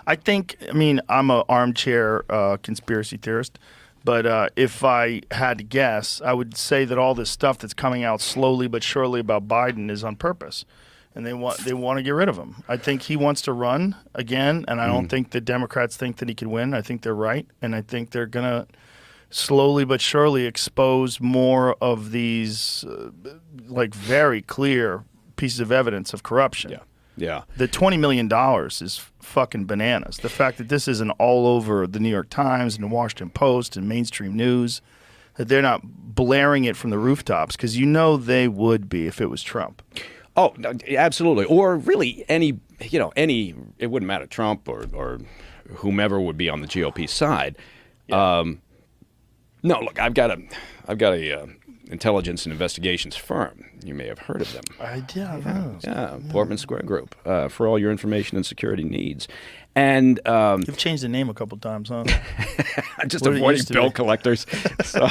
I think, I mean, I'm an armchair conspiracy theorist, but if I had to guess, I would say that all this stuff that's coming out slowly but surely about Biden is on purpose. And they want to get rid of him. I think he wants to run again, and I don't think the Democrats think that he can win. I think they're right, and I think they're going to slowly but surely expose more of these like very clear pieces of evidence of corruption. Yeah. Yeah. The $20 million is fucking bananas. The fact that this isn't all over the New York Times and the Washington Post and mainstream news, that they're not blaring it from the rooftops, because you know they would be if it was Trump. Oh, absolutely. Or really any, it wouldn't matter, Trump or whomever would be on the GOP side. Yeah. No, look, I've got a intelligence and investigations firm. You may have heard of them. I did. Yeah, Portman Square Group, for all your information and security needs. And you've changed the name a couple times, huh? Just avoiding bill collectors. So,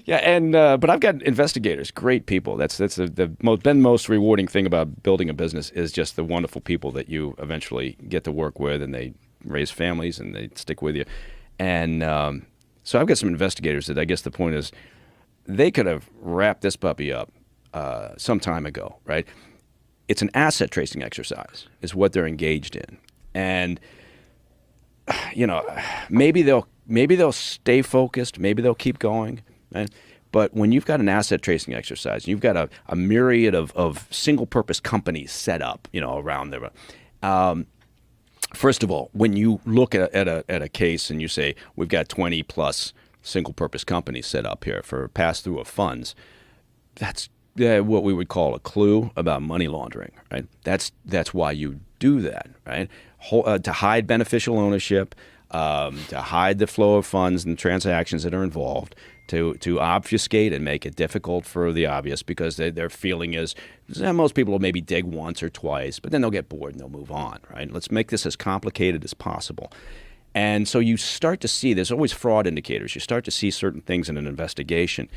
yeah, and but I've got investigators, great people. That's the most rewarding thing about building a business is just the wonderful people that you eventually get to work with, and they raise families and they stick with you. And so I've got some investigators that I guess the point is they could have wrapped this puppy up some time ago, right? It's an asset tracing exercise is what they're engaged in. And, maybe they'll stay focused, maybe they'll keep going. Right? But when you've got an asset tracing exercise, you've got a myriad of single-purpose companies set up, around there. First of all, when you look at a case and you say we've got 20-plus single-purpose companies set up here for pass-through of funds, that's what we would call a clue about money laundering, right? That's why you do that, right? To hide beneficial ownership, to hide the flow of funds and transactions that are involved, to obfuscate and make it difficult for the obvious, because their feeling is most people will maybe dig once or twice, but then they'll get bored and they'll move on, right? Let's make this as complicated as possible. And so you start to see, there's always fraud indicators. You start to see certain things in an investigation.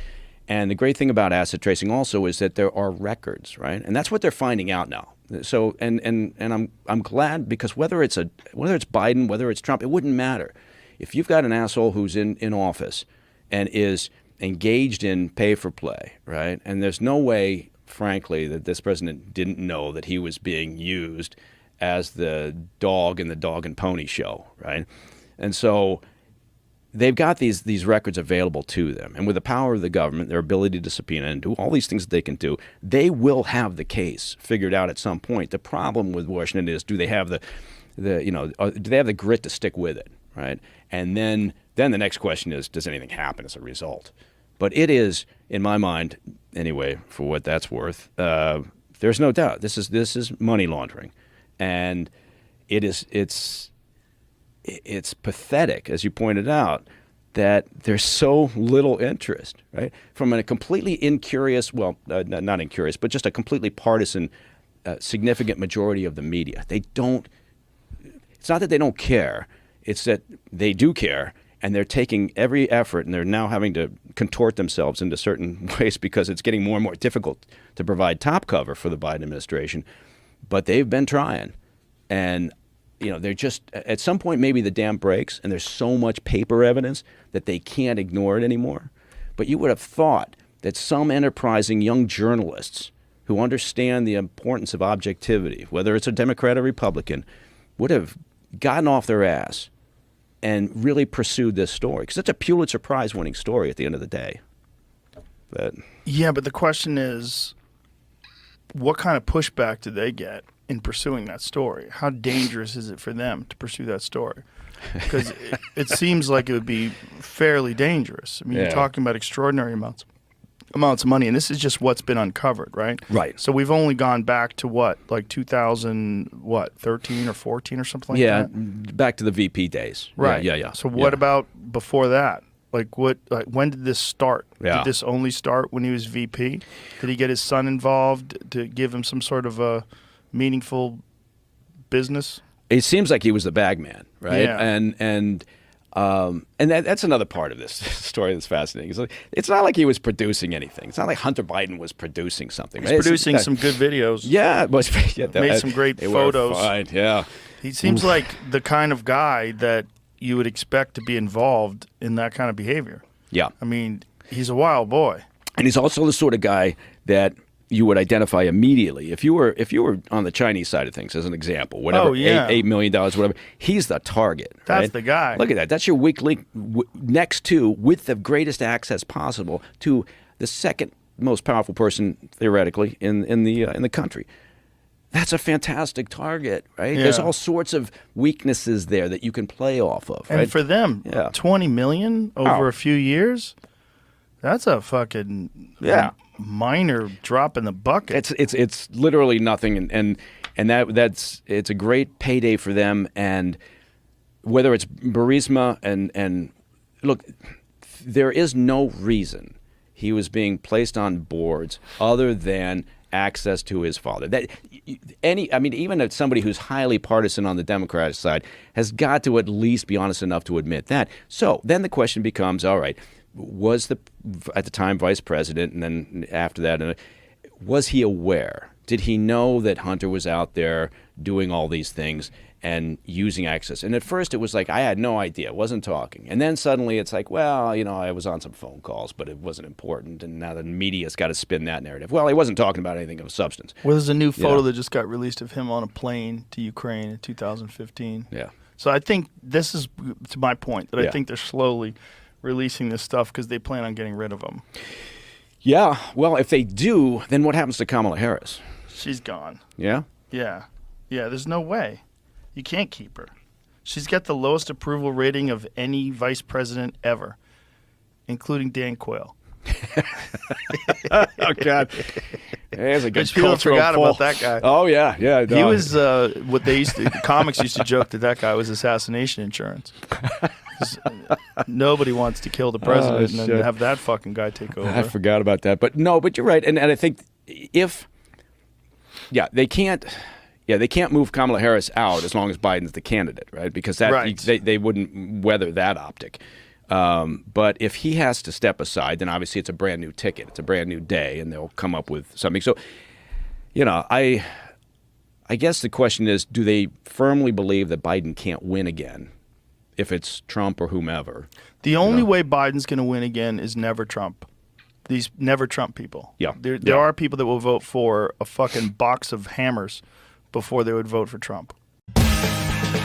And the great thing about asset tracing also is that there are records, right? And that's what they're finding out now. So and I'm glad, because whether it's Biden, whether it's Trump, it wouldn't matter. If you've got an asshole who's in office and is engaged in pay for play, right? And there's no way, frankly, that this president didn't know that he was being used as the dog in the dog and pony show, right? And so they've got these records available to them. And with the power of the government, their ability to subpoena and do all these things that they can do, they will have the case figured out at some point. The problem with Washington is, do they have do they have the grit to stick with it, right? And then the next question is, does anything happen as a result? But it is, in my mind, anyway, for what that's worth, there's no doubt this is money laundering, and it's pathetic, as you pointed out, that there's so little interest, right? From a completely incurious, not incurious, but just a completely partisan, significant majority of the media. They don't. It's not that they don't care. It's that they do care, and they're taking every effort, and they're now having to contort themselves into certain ways because it's getting more and more difficult to provide top cover for the Biden administration. But they've been trying, and they're just, at some point maybe the dam breaks, and there's so much paper evidence that they can't ignore it anymore. But you would have thought that some enterprising young journalists who understand the importance of objectivity, whether it's a Democrat or Republican, would have gotten off their ass and really pursued this story, because it's a Pulitzer Prize winning story at the end of the day. Yeah, but the question is, what kind of pushback do they get in pursuing that story? How dangerous is it for them to pursue that story? Because it seems like it would be fairly dangerous. I mean, You're talking about extraordinary amounts of money, and this is just what's been uncovered, right? Right. So we've only gone back to what, like 2013 or 14 or something like that? Yeah, back to the VP days. Right. Yeah. So what about before that? When did this start? Yeah. Did this only start when he was VP? Did he get his son involved to give him some sort of a meaningful business? It seems like he was the bag man, right? Yeah. And And that's another part of this story that's fascinating. It's not like he was producing anything. It's not like Hunter Biden was producing something. He's producing some good videos. Yeah, Made some great photos. Fine, yeah. He seems like the kind of guy that you would expect to be involved in that kind of behavior. Yeah. I mean, he's a wild boy. And he's also the sort of guy that you would identify immediately if you were on the Chinese side of things, as an example. Whatever, $8 million, whatever. He's the target. That's right? the guy. Look at that. That's your weak link next to, with the greatest access possible to the second most powerful person theoretically in the country. That's a fantastic target, right? Yeah. There's all sorts of weaknesses there that you can play off of, right? And for them, $20 million over a few years, that's a fucking minor drop in the bucket. It's literally nothing, and it's a great payday for them. And whether it's Burisma and look, there is no reason he was being placed on boards other than access to his father. Even if somebody who's highly partisan on the Democratic side has got to at least be honest enough to admit that. So then the question becomes, all right, was at the time vice president, and then after that, was he aware? Did he know that Hunter was out there doing all these things and using access? And at first it was like, I had no idea, wasn't talking. And then suddenly it's like, well, I was on some phone calls, but it wasn't important. And now the media's got to spin that narrative. Well, he wasn't talking about anything of substance. Well, there's a new photo that just got released of him on a plane to Ukraine in 2015. Yeah. So I think this is to my point that I think they're slowly releasing this stuff because they plan on getting rid of him. Yeah. Well, if they do, then what happens to Kamala Harris? She's gone. Yeah? Yeah. Yeah, there's no way. You can't keep her. She's got the lowest approval rating of any vice president ever, including Dan Quayle. Oh, God. There's a good Which people forgot poll about that guy. Oh, yeah. Yeah. He was what they used to, the comics used to joke that guy was assassination insurance. Nobody wants to kill the president and then have that fucking guy take over. I forgot about that. But you're right. And I think they can't move Kamala Harris out as long as Biden's the candidate, right? Because they wouldn't weather that optic. But if he has to step aside, then obviously it's a brand new ticket. It's a brand new day, and they'll come up with something. So, I guess the question is, do they firmly believe that Biden can't win again if it's Trump or whomever? The only way Biden's going to win again is never Trump. These never Trump people. Yeah. There are people that will vote for a fucking box of hammers before they would vote for Trump.